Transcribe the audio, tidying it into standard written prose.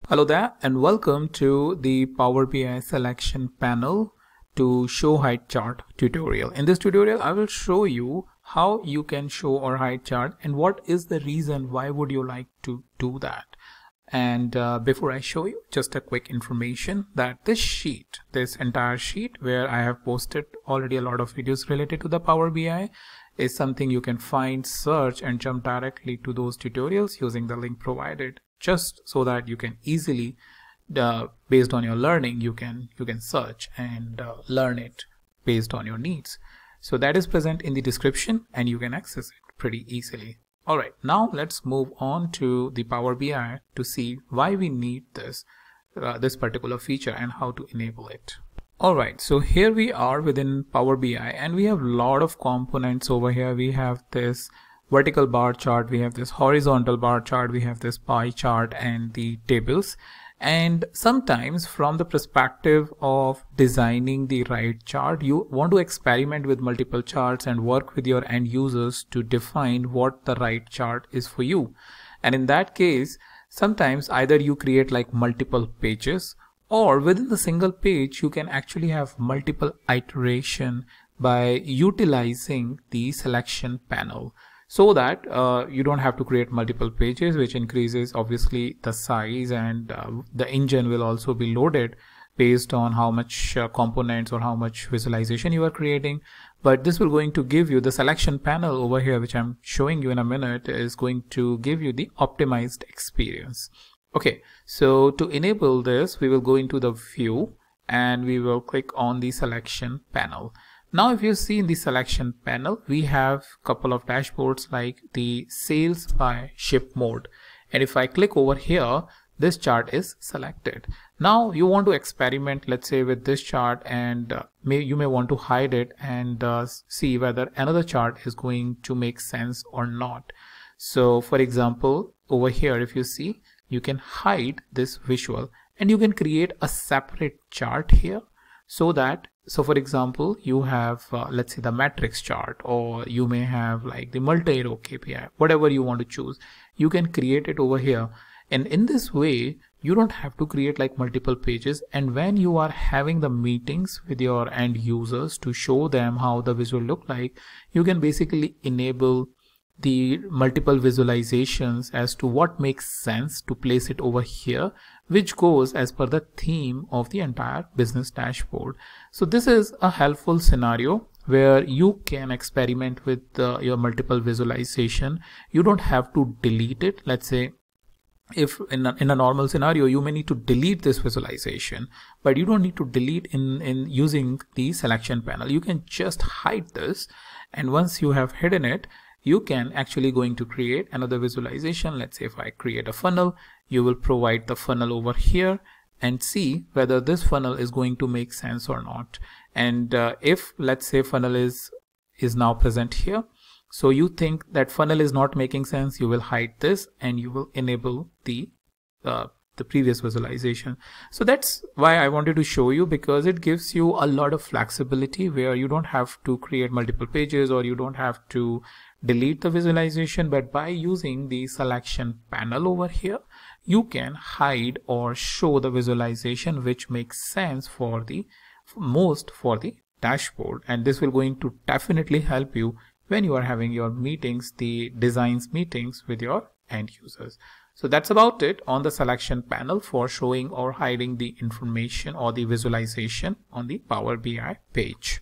Hello there and welcome to the Power BI selection panel to show hide chart tutorial. In this tutorial, I will show you how you can show or hide chart and what is the reason why would you like to do that. And before I show you, just a quick information that this entire sheet where I have posted already a lot of videos related to the Power BI is something you can find, search and jump directly to those tutorials using the link provided, just so that you can easily based on your learning you can search and learn it based on your needs. So that is present in the description and you can access it pretty easily. All right, now let's move on to the Power BI to see why we need this particular feature and how to enable it. All right, so here we are within Power BI and we have a lot of components over here. We have this vertical bar chart, we have this horizontal bar chart, we have this pie chart and the tables. And sometimes from the perspective of designing the right chart, you want to experiment with multiple charts and work with your end users to define what the right chart is for you. And in that case, sometimes either you create like multiple pages, or within the single page you can actually have multiple iteration by utilizing the selection panel, so that you don't have to create multiple pages, which increases obviously the size, and the engine will also be loaded based on how much components or how much visualization you are creating. But this will going to give you the selection panel over here, which I'm showing you in a minute, is going to give you the optimized experience. Okay, so to enable this, we will go into the view and we will click on the selection panel. Now, if you see in the selection panel, we have a couple of dashboards like the sales by ship mode. And if I click over here, this chart is selected. Now you want to experiment, let's say, with this chart, and you may want to hide it and see whether another chart is going to make sense or not. So for example, over here, if you see, you can hide this visual and you can create a separate chart here, so for example, you have let's say the matrix chart, or you may have like the multi-row KPI, whatever you want to choose, you can create it over here. And in this way, you don't have to create like multiple pages. And when you are having the meetings with your end users to show them how the visual look like, you can basically enable the multiple visualizations as to what makes sense to place it over here, which goes as per the theme of the entire business dashboard. So this is a helpful scenario where you can experiment with your multiple visualization. You don't have to delete it. Let's say if in a normal scenario you may need to delete this visualization, but you don't need to delete in using the selection panel. You can just hide this, and once you have hidden it, you can actually going to create another visualization. Let's say if I create a funnel, you will provide the funnel over here and see whether this funnel is going to make sense or not. And if let's say funnel is now present here, so you think that funnel is not making sense, you will hide this and you will enable the previous visualization. So that's why I wanted to show you, because it gives you a lot of flexibility where you don't have to create multiple pages or you don't have to delete the visualization, but by using the selection panel over here, you can hide or show the visualization which makes sense for the dashboard. And this will going to definitely help you when you are having your meetings, the designs meetings with your end users. So that's about it on the selection panel for showing or hiding the information or the visualization on the Power BI page.